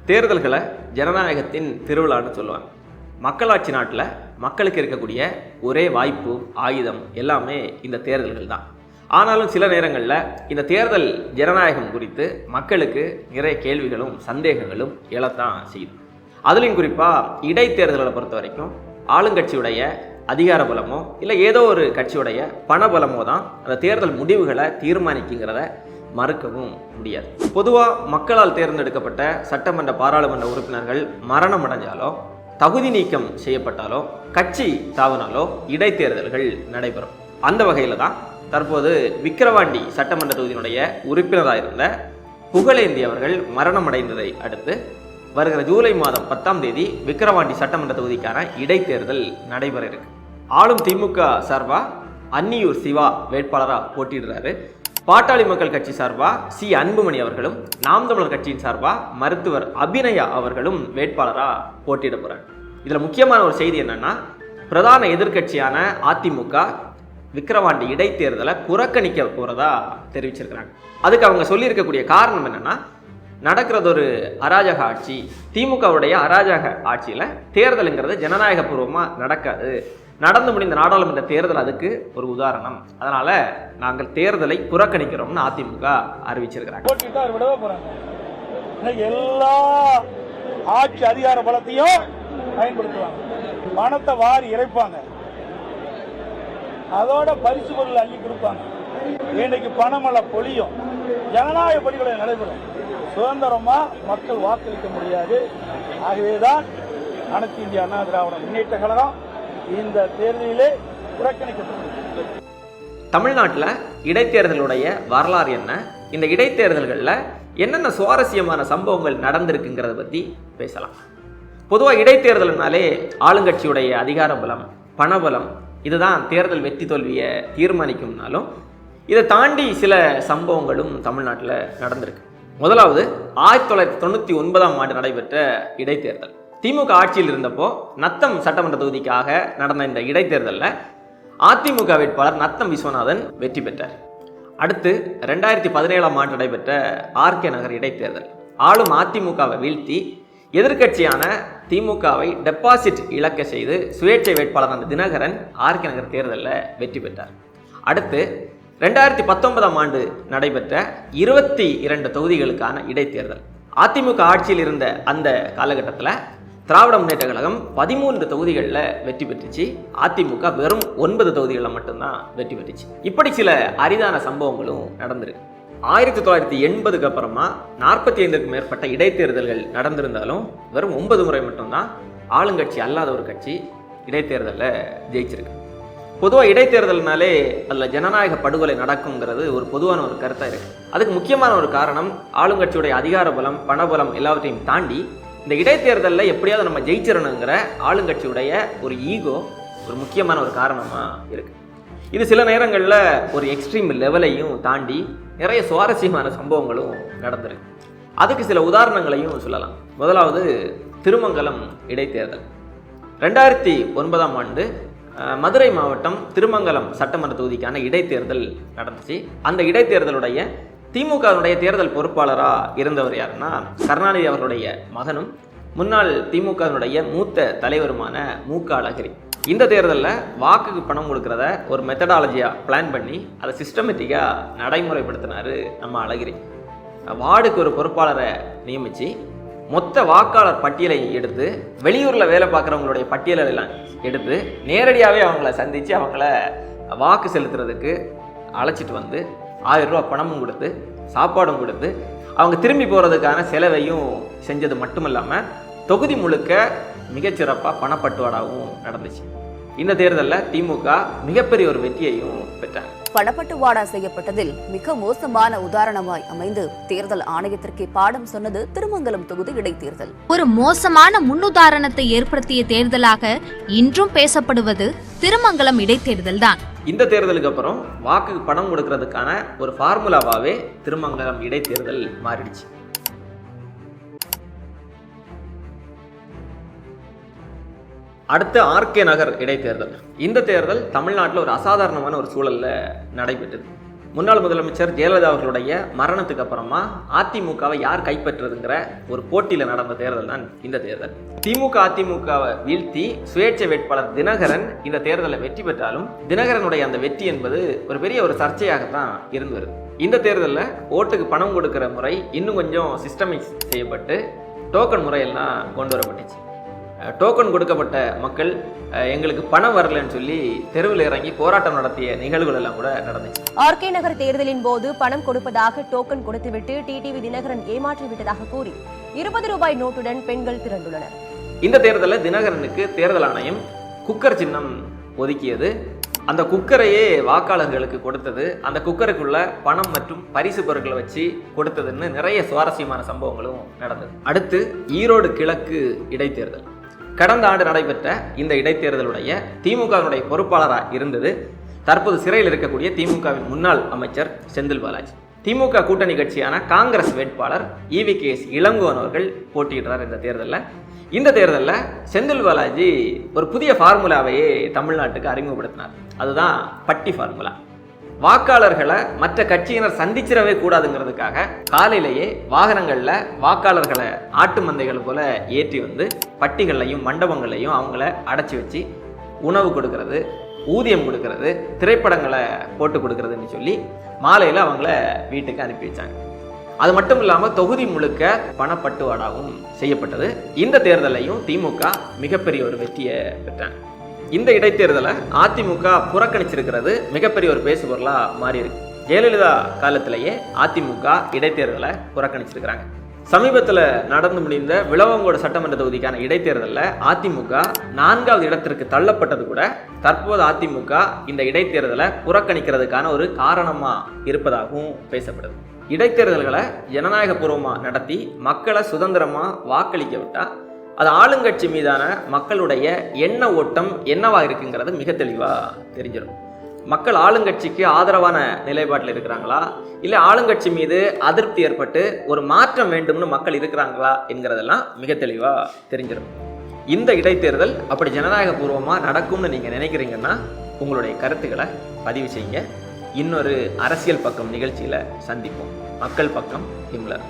தேர்தல்களை ஜனநாயகத்தின் திருவிழான்னு சொல்லுவாங்க. மக்களாட்சி நாட்டில் மக்களுக்கு இருக்கக்கூடிய ஒரே வாய்ப்பு, ஆயுதம் எல்லாமே இந்த தேர்தல்கள் தான். ஆனாலும் சில நேரங்களில் இந்த தேர்தல் ஜனநாயகம் குறித்து மக்களுக்கு நிறைய கேள்விகளும் சந்தேகங்களும் எழத்தான் செய்யுது. அதுலேயும் குறிப்பாக இடைத்தேர்தல்களை பொறுத்த வரைக்கும் ஆளுங்கட்சியுடைய அதிகார பலமோ இல்லை ஏதோ ஒரு கட்சியுடைய பணபலமோ தான் அந்த தேர்தல் முடிவுகளை தீர்மானிக்குங்கிறத மறுக்கவும் முடியாது. பொதுவாக மக்களால் தேர்ந்தெடுக்கப்பட்ட சட்டமன்ற பாராளுமன்ற உறுப்பினர்கள் மரணம் அடைஞ்சாலோ தகுதி நீக்கம் செய்யப்பட்டாலோ கட்சி தாவினாலோ இடைத்தேர்தல்கள் நடைபெறும். அந்த வகையில் தான் தற்போது விக்கிரவாண்டி சட்டமன்ற தொகுதியினுடைய உறுப்பினராக இருந்த புகழேந்தி அவர்கள் மரணம் அடைந்ததை அடுத்து வருகிற ஜூலை மாதம் 10ஆம் தேதி விக்கிரவாண்டி சட்டமன்ற தொகுதிக்கான இடைத்தேர்தல் நடைபெற இருக்கு. ஆளும் திமுக சார்பா அன்னியூர் சிவா வேட்பாளராக போட்டியிடுறாரு. பாட்டாளி மக்கள் கட்சி சார்பா சி அன்புமணி அவர்களும், நாம் தமிழர் கட்சியின் சார்பா மருத்துவர் அபிநயா அவர்களும் வேட்பாளராக போட்டியிட போறாங்க. இதுல முக்கியமான ஒரு செய்தி என்னன்னா, பிரதான எதிர்கட்சியான அதிமுக விக்கிரவாண்டி இடைத்தேர்தலை புறக்கணிக்க போறதா தெரிவிச்சிருக்கிறாங்க. அதுக்கு அவங்க சொல்லியிருக்கக்கூடிய காரணம் என்னன்னா, நடக்கிறது ஒரு அராஜக ஆட்சி, திமுகவுடைய அராஜக ஆட்சியில் தேர்தலுங்கிறது ஜனநாயக பூர்வமாக நடக்காது, நடந்து முடிந்த நாடாளுமன்ற தேர்தல் அதுக்கு ஒரு உதாரணம், அதனால நாங்கள் தேர்தலை புறக்கணிக்கிறோம்னு அதிமுக அறிவிச்சிருக்கிறாங்க. எல்லா ஆட்சி அதிகார பலத்தையும் பயன்படுத்துவாங்க, பணத்தை வாரி இறைப்பாங்க, அதோட பரிசு பொருள் அள்ளி கொடுப்பாங்க. இன்னைக்கு பணமல்ல பொழியும், ஜனநாயக பணிகளை நடைபெறும், சுதந்திரமா மக்கள் வாக்களிக்க முடியாது. ஆகவேதான் அனைத்து இந்திய அண்ணா திராவிட முன்னேற்ற கழகம் இந்த தேர்தலிலே புறக்கணிக்கப்பட்டது. தமிழ்நாட்டில் இடைத்தேர்தலுடைய வரலாறு என்ன, இந்த இடைத்தேர்தல்களில் என்னென்ன சுவாரஸ்யமான சம்பவங்கள் நடந்திருக்குங்கிறத பற்றி பேசலாம். பொதுவாக இடைத்தேர்தல்னாலே ஆளுங்கட்சியுடைய அதிகார பலம், பணபலம் இதுதான் தேர்தல் வெற்றி தோல்வியை தீர்மானிக்கும்னாலும் இதை தாண்டி சில சம்பவங்களும் தமிழ்நாட்டில் நடந்திருக்கு. முதலாவது 1999ஆம் ஆண்டு நடைபெற்ற இடைத்தேர்தல். திமுக ஆட்சியில் இருந்தப்போ நத்தம் சட்டமன்ற தொகுதிக்காக நடந்த இந்த இடைத்தேர்தலில் அதிமுக வேட்பாளர் நத்தம் விஸ்வநாதன் வெற்றி பெற்றார். அடுத்து 2017ஆம் ஆண்டு நடைபெற்ற ஆர்கே நகர் இடைத்தேர்தல். ஆளும் அதிமுகவை வீழ்த்தி எதிர்கட்சியான திமுகவை டெபாசிட் இழக்க செய்து சுயேட்சை வேட்பாளரான தினகரன் ஆர்கே நகர் தேர்தலில் வெற்றி பெற்றார். அடுத்து 2019ஆம் ஆண்டு நடைபெற்ற 22 தொகுதிகளுக்கான இடைத்தேர்தல். அதிமுக ஆட்சியில் இருந்த அந்த காலகட்டத்தில் திராவிட முன்னேற்ற கழகம் 13 தொகுதிகளில் வெற்றி பெற்றுச்சு, அதிமுக வெறும் 9 தொகுதிகளில் மட்டும்தான் வெற்றி பெற்றுச்சு. இப்படி சில அரிதான சம்பவங்களும் நடந்திருக்கு. 1980க்கு அப்புறமா 45க்கும் மேற்பட்ட இடைத்தேர்தல்கள் நடந்திருந்தாலும் வெறும் 9 முறை மட்டும்தான் ஆளுங்கட்சி அல்லாத ஒரு கட்சி இடைத்தேர்தலில் ஜெயிச்சிருக்கு. பொதுவாக இடைத்தேர்தல்னாலே அதில் ஜனநாயக படுகொலை நடக்குங்கிறது ஒரு பொதுவான ஒரு கருத்தாக இருக்குது. அதுக்கு முக்கியமான ஒரு காரணம் ஆளுங்கட்சியுடைய அதிகார பலம், பணபலம் எல்லாவற்றையும் தாண்டி இந்த இடைத்தேர்தலில் எப்படியாவது நம்ம ஜெயிச்சிடணுங்கிற ஆளுங்கட்சியுடைய ஒரு ஈகோ ஒரு முக்கியமான ஒரு காரணமாக இருக்குது. இது சில நேரங்களில் ஒரு எக்ஸ்ட்ரீம் லெவலையும் தாண்டி நிறைய சுவாரஸ்யமான சம்பவங்களும் நடந்திருக்கு. அதுக்கு சில உதாரணங்களையும் சொல்லலாம். முதலாவது திருமங்கலம் இடைத்தேர்தல். 2009ஆம் ஆண்டு மதுரை மாவட்டம் திருமங்கலம் சட்டமன்ற தொகுதிக்கான இடைத்தேர்தல் நடந்துச்சு. அந்த இடைத்தேர்தலுடைய திமுகவுடைய தேர்தல் பொறுப்பாளராக இருந்தவர் யாருன்னா கருணாநிதி அவர்களுடைய மகனும் முன்னாள் திமுகவினுடைய மூத்த தலைவருமான மு.க. அழகிரி. இந்த தேர்தலில் வாக்குக்கு பணம் கொடுக்கறத ஒரு மெத்தடாலஜியாக பிளான் பண்ணி அதை சிஸ்டமேட்டிக்காக நடைமுறைப்படுத்தினார் நம்ம அழகிரி. வார்டுக்கு ஒரு பொறுப்பாளரை நியமித்து மொத்த வாக்காளர் பட்டியலை எடுத்து வெளியூரில் வேலை பார்க்குறவங்களுடைய பட்டியலெல்லாம் எடுத்து நேரடியாகவே அவங்கள சந்தித்து அவங்கள வாக்கு செலுத்துறதுக்கு அழைச்சிட்டு வந்து 1000 ரூபா பணமும் கொடுத்து சாப்பாடும் கொடுத்து அவங்க திரும்பி போகிறதுக்கான செலவையும் செஞ்சது மட்டுமில்லாமல் தொகுதி முழுக்க மிகச்சிறப்பாக பணப்பட்டுவாடாகவும் நடந்துச்சு. இந்த தேர்தலில் திமுக மிகப்பெரிய ஒரு வெற்றியையும் பெற்றார். பணப்பட்டுவாடா செய்யப்பட்டதில் மிக மோசமான உதாரணமாய் அமைந்து தேர்தல் ஆணையத்திற்கே பாடம் சொன்னது திருமங்கலம் தொகுதி இடைத்தேர்தல். ஒரு மோசமான முன்னுதாரணத்தை ஏற்படுத்திய தேர்தலாக இன்றும் பேசப்படுவது திருமங்கலம் இடைத்தேர்தல் தான். இந்த தேர்தலுக்கு அப்புறம் வாக்குக்கு பணம் கொடுக்கறதுக்கான ஒரு ஃபார்முலாவாகவே திருமங்கலம் இடைத்தேர்தல் மாறிடுச்சு. அடுத்து ஆர்கே நகர் இடைத்தேர்தல். இந்த தேர்தல் தமிழ்நாட்டில் ஒரு அசாதாரணமான ஒரு சூழலில் நடைபெற்றது. முன்னாள் முதலமைச்சர் ஜெயலலிதா அவர்களுடைய மரணத்துக்கு அப்புறமா அதிமுகவை யார் கைப்பற்றுறதுங்கிற ஒரு போட்டியில் நடந்த தேர்தல் தான் இந்த தேர்தல். திமுக அதிமுகவை வீழ்த்தி சுயேட்சை வேட்பாளர் தினகரன் இந்த தேர்தலை வெற்றி பெற்றாலும் தினகரனுடைய அந்த வெற்றி என்பது ஒரு பெரிய ஒரு சர்ச்சையாகத்தான் இருந்து வருது. இந்த தேர்தலில் ஓட்டுக்கு பணம் கொடுக்கிற முறை இன்னும் கொஞ்சம் சிஸ்டமைஸ் செய்யப்பட்டு டோக்கன் முறையெல்லாம் கொண்டு வரப்பட்டுச்சு. டோக்கன் கொடுக்கப்பட்ட மக்கள் எங்களுக்கு பணம் வரலன்னு சொல்லி தெருவில் இறங்கி போராட்டம் நடத்திய நிகழ்வுகள் எல்லாம் கூட நடந்துச்சு. ஆர்கே நகர் தேர்தலின் போது பணம் கொடுப்பதாக டோக்கன் கொடுத்துவிட்டு டிடிவி தினகரன் ஏமாற்றி விட்டதாக கூறி 20 ரூபாய் நோட்டுடன் பெண்கள் திரண்டுள்ளனர். இந்த தேர்தலில் தினகரனுக்கு தேர்தல் ஆணையம் குக்கர் சின்னம் ஒதுக்கியது. அந்த குக்கரையே வாக்காளர்களுக்கு கொடுத்தது, அந்த குக்கருக்குள்ள பணம் மற்றும் பரிசு பொருட்களை வச்சு கொடுத்ததுன்னு நிறைய சுவாரஸ்யமான சம்பவங்களும் நடந்தது. அடுத்து ஈரோடு கிழக்கு இடைத்தேர்தல். கடந்த ஆண்டு நடைபெற்ற இந்த இடைத்தேர்தலுடைய திமுகவினுடைய பொறுப்பாளராக இருந்தது தற்போது சிறையில் இருக்கக்கூடிய திமுகவின் முன்னாள் அமைச்சர் செந்தில் பாலாஜி. திமுக கூட்டணி கட்சியான காங்கிரஸ் வேட்பாளர் EVKS இளங்கோவன் அவர்கள் போட்டியிடுறார் இந்த தேர்தலில். இந்த தேர்தலில் செந்தில் பாலாஜி ஒரு புதிய ஃபார்முலாவையே தமிழ்நாட்டுக்கு அறிமுகப்படுத்தினார். அதுதான் பட்டி ஃபார்முலா. வாக்காளர்களை மற்ற கட்சியினர் சந்திச்சிடவே கூடாதுங்கிறதுக்காக காலையிலேயே வாகனங்களில் வாக்காளர்களை ஆட்டு மந்தைகள் போல ஏற்றி வந்து பட்டிகளையும் மண்டபங்களையும் அவங்கள அடைச்சி வச்சு உணவு கொடுக்கறது, ஊதியம் கொடுக்கறது, திரைப்படங்களை போட்டு கொடுக்கறதுன்னு சொல்லி மாலையில் அவங்கள வீட்டுக்கு அனுப்பி வச்சாங்க. அது மட்டும் இல்லாமல் தொகுதி முழுக்க பணப்பட்டுவாடாவும் செய்யப்பட்டது. இந்த தேர்தலையும் திமுக மிகப்பெரிய ஒரு வெற்றியை பெற்றாங்க. இந்த இடைத்தேர்தலை அதிமுக புறக்கணிச்சிருக்கிறது மிகப்பெரிய ஒரு பேசுபொருளாக மாறி இருக்கு. ஜெயலலிதா காலத்திலேயே அதிமுக இடைத்தேர்தலை புறக்கணிச்சிருக்கிறாங்க. சமீபத்தில் நடந்து முடிந்த விளவங்கோடு சட்டமன்ற தொகுதிக்கான இடைத்தேர்தலில் அதிமுக 4வது இடத்திற்கு தள்ளப்பட்டது கூட தற்போது அதிமுக இந்த இடைத்தேர்தலை புறக்கணிக்கிறதுக்கான ஒரு காரணமாக இருப்பதாகவும் பேசப்படுது. இடைத்தேர்தல்களை ஜனநாயகபூர்வமாக நடத்தி மக்களை சுதந்திரமாக வாக்களிக்க விட்டால் அது ஆளுங்கட்சி மீதான மக்களுடைய எண்ண ஓட்டம் என்னவா இருக்குங்கிறது மிக தெளிவாக தெரிஞ்சிடும். மக்கள் ஆளுங்கட்சிக்கு ஆதரவான நிலைப்பாட்டில் இருக்கிறாங்களா, இல்லை ஆளுங்கட்சி மீது அதிருப்தி ஏற்பட்டு ஒரு மாற்றம் வேண்டும்னு மக்கள் இருக்கிறாங்களா என்கிறதெல்லாம் மிக தெளிவாக தெரிஞ்சிடும். இந்த இடைத்தேர்தல் அப்படி ஜனநாயகபூர்வமாக நடக்கும்னு நீங்கள் நினைக்கிறீங்கன்னா உங்களுடைய கருத்துக்களை பதிவு செய்யுங்க. இன்னொரு அரசியல் பக்கம் நிகழ்ச்சியில் சந்திப்போம். மக்கள் பக்கம் இம்லர்.